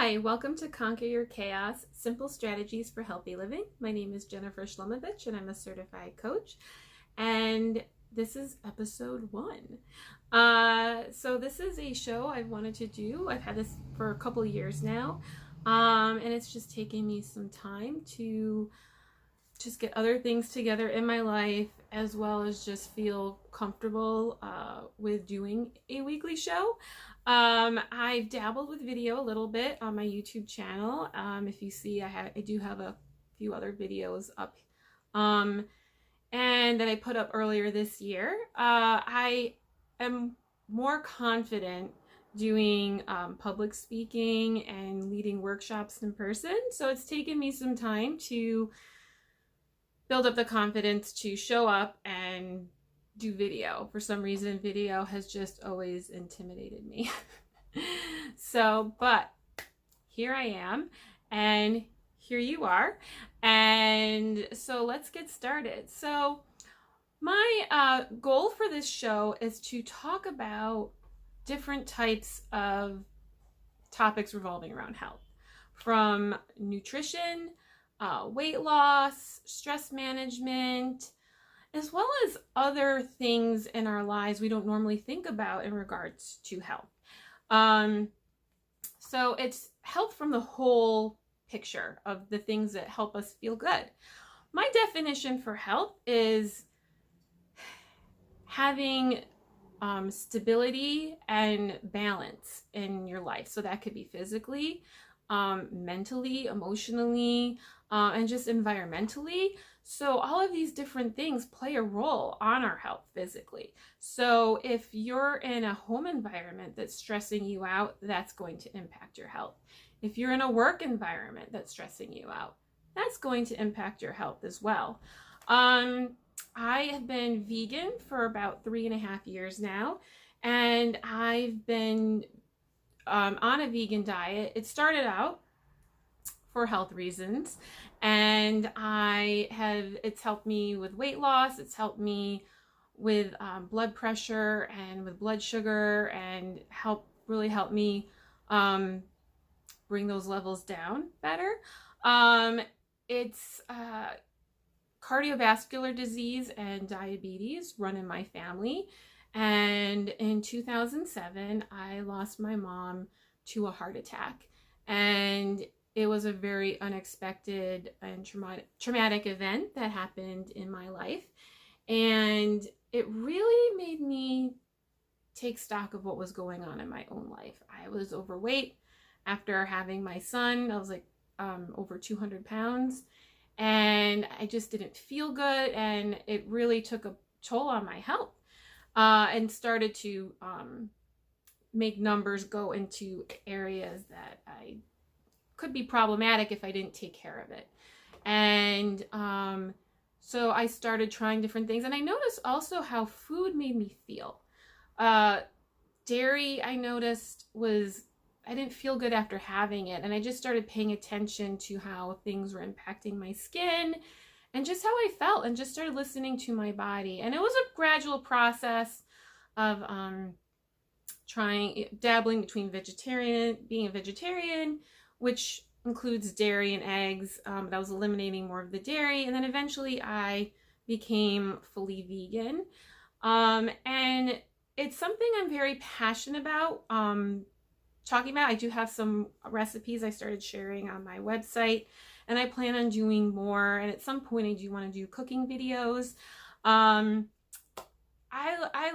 Hi, welcome to Conquer Your Chaos, Simple Strategies for Healthy Living. My name is Jennifer Shlomovich and I'm a certified coach. And this is episode 1. So this is a show I've wanted to do. I've had this for a couple of years now. And it's just taking me some time to just get other things together in my life, as well as just feel comfortable with doing a weekly show. I've dabbled with video a little bit on my YouTube channel. If you see, I do have a few other videos up, and that I put up earlier this year. I am more confident doing public speaking and leading workshops in person. So it's taken me some time to build up the confidence to show up and do video. For some reason, video has just always intimidated me. But here I am, and here you are. And so let's get started. So my goal for this show is to talk about different types of topics revolving around health, from nutrition, weight loss, stress management, as well as other things in our lives we don't normally think about in regards to health. So it's health from the whole picture of the things that help us feel good. My definition for health is having stability and balance in your life. So that could be physically, mentally, emotionally, and just environmentally. So all of these different things play a role on our health physically. So if you're in a home environment that's stressing you out, that's going to impact your health. If you're in a work environment that's stressing you out, that's going to impact your health as well. I have been vegan for about 3.5 years now, and I've been on a vegan diet. It started out for health reasons, and it's helped me with weight loss. It's helped me with blood pressure and with blood sugar, and really helped me bring those levels down better. It's cardiovascular disease and diabetes run in my family. And in 2007, I lost my mom to a heart attack. And it was a very unexpected and traumatic event that happened in my life. And it really made me take stock of what was going on in my own life. I was overweight after having my son. I was like over 200 pounds. And I just didn't feel good. And it really took a toll on my health. And started to make numbers go into areas that I could be problematic if I didn't take care of it. And so I started trying different things. And I noticed also how food made me feel. Dairy, I noticed, I didn't feel good after having it. And I just started paying attention to how things were impacting my skin and just how I felt, and just started listening to my body. And it was a gradual process of dabbling between being a vegetarian, which includes dairy and eggs, but I was eliminating more of the dairy. And then eventually I became fully vegan. And it's something I'm very passionate about talking about. I do have some recipes I started sharing on my website, and I plan on doing more. And at some point I do want to do cooking videos. I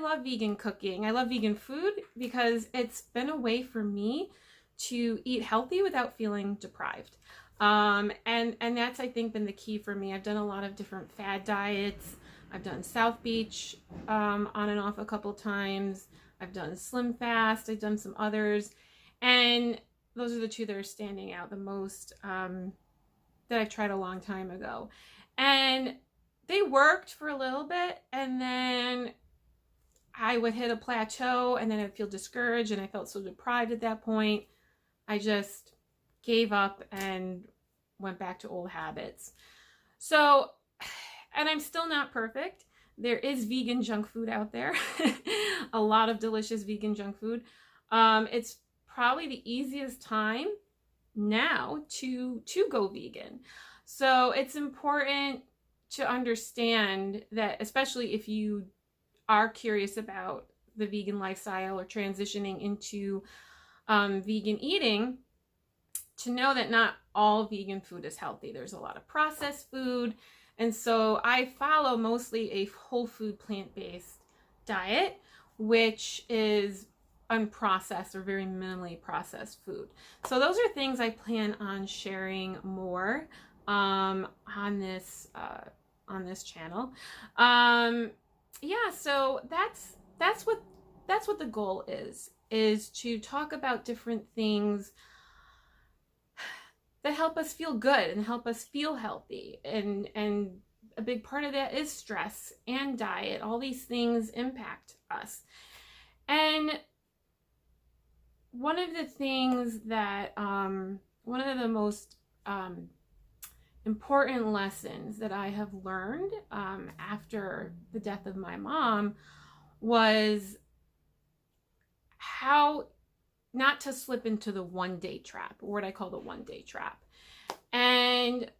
love vegan cooking. I love vegan food because it's been a way for me to eat healthy without feeling deprived. And that's, I think, been the key for me. I've done a lot of different fad diets. I've done South Beach on and off a couple times. I've done Slim Fast. I've done some others. And those are the two that are standing out the most, that I've tried a long time ago. And they worked for a little bit, and then I would hit a plateau, and then I'd feel discouraged, and I felt so deprived at that point. I just gave up and went back to old habits. So, and I'm still not perfect. There is vegan junk food out there. A lot of delicious vegan junk food. It's probably the easiest time now to go vegan. So it's important to understand that, especially if you are curious about the vegan lifestyle or transitioning into vegan eating, to know that not all vegan food is healthy. There's a lot of processed food. And so I follow mostly a whole food plant-based diet, which is unprocessed or very minimally processed food. So those are things I plan on sharing more on this channel. Yeah, so that's what the goal is to talk about different things that help us feel good and help us feel healthy. And a big part of that is stress and diet. All these things impact us. And one of the things that, one of the most important lessons that I have learned after the death of my mom was how not to slip into the one-day trap, or what I call the one-day trap. And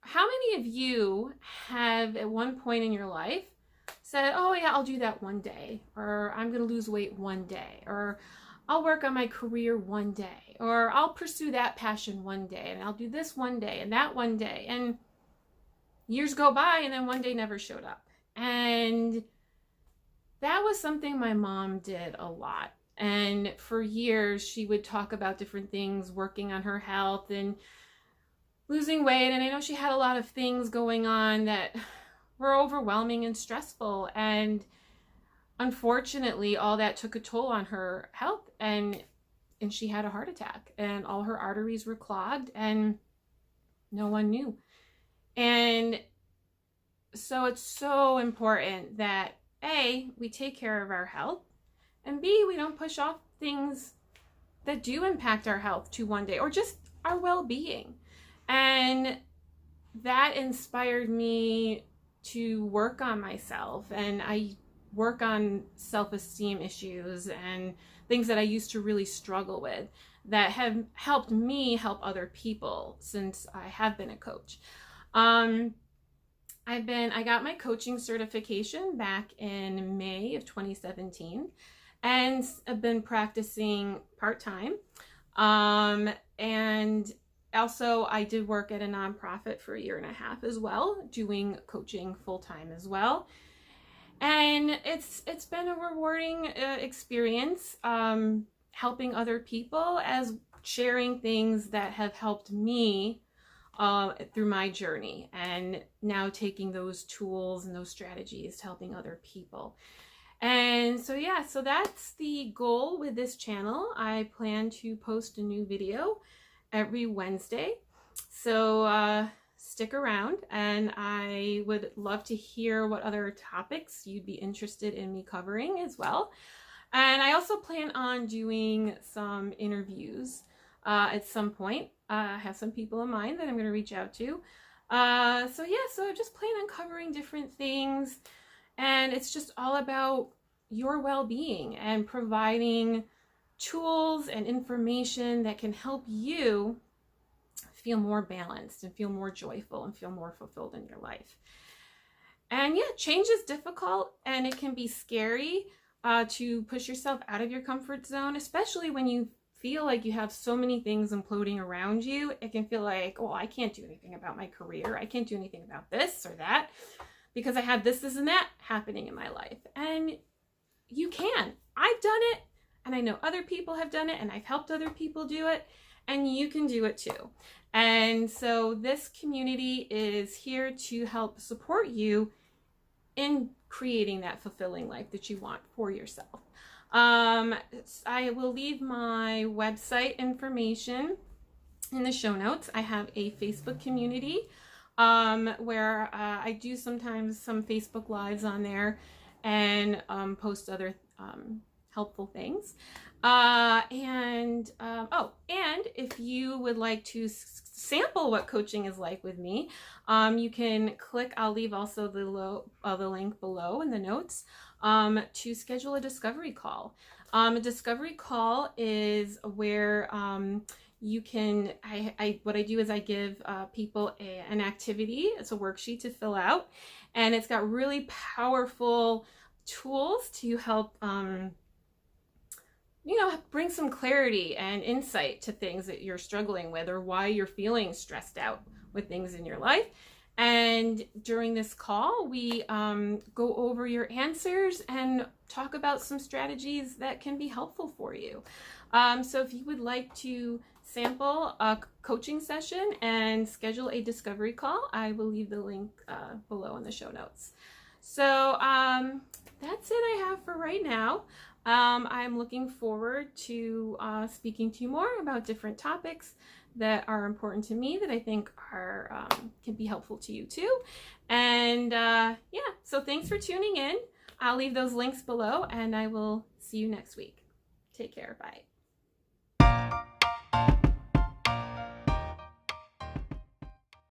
how many of you have at one point in your life said, oh yeah, I'll do that one day, or I'm going to lose weight one day, or I'll work on my career one day, or I'll pursue that passion one day, and I'll do this one day and that one day. And years go by and then one day never showed up. And that was something my mom did a lot. And for years, she would talk about different things, working on her health and losing weight. And I know she had a lot of things going on that were overwhelming and stressful. And unfortunately, all that took a toll on her health. And she had a heart attack, and all her arteries were clogged, and no one knew. And so it's so important that A, we take care of our health, and B, we don't push off things that do impact our health to one day, or just our well-being. And that inspired me to work on myself, and I work on self-esteem issues and things that I used to really struggle with that have helped me help other people since I have been a coach. I got my coaching certification back in May of 2017, and I've been practicing part-time. And also I did work at a nonprofit for 1.5 years as well, doing coaching full-time as well. And it's been a rewarding experience, helping other people, as sharing things that have helped me through my journey, and now taking those tools and those strategies to helping other people. And so yeah, so that's the goal with this channel. I plan to post a new video every Wednesday. So stick around, and I would love to hear what other topics you'd be interested in me covering as well. And I also plan on doing some interviews at some point. I have some people in mind that I'm going to reach out to. So yeah, so I just plan on covering different things, and it's just all about your well-being and providing tools and information that can help you feel more balanced and feel more joyful and feel more fulfilled in your life. And yeah, change is difficult, and it can be scary to push yourself out of your comfort zone, especially when you feel like you have so many things imploding around you. It can feel like, oh, I can't do anything about my career. I can't do anything about this or that because I have this, and that happening in my life. And you can. I've done it, and I know other people have done it, and I've helped other people do it, and you can do it too. And so this community is here to help support you in creating that fulfilling life that you want for yourself. I will leave my website information in the show notes. I have a Facebook community where I do sometimes some Facebook Lives on there, and post other helpful things. And if you would like to sample what coaching is like with me, you can click, I'll leave also the link below in the notes, to schedule a discovery call. A discovery call is where you can, what I do is I give people an activity. It's a worksheet to fill out, and it's got really powerful tools to help bring some clarity and insight to things that you're struggling with, or why you're feeling stressed out with things in your life. And during this call, we go over your answers and talk about some strategies that can be helpful for you. So if you would like to sample a coaching session and schedule a discovery call, I will leave the link below in the show notes. So that's it I have for right now. I'm looking forward to speaking to you more about different topics that are important to me, that I think are can be helpful to you too. And yeah, so thanks for tuning in. I'll leave those links below, and I will see you next week. Take care. Bye.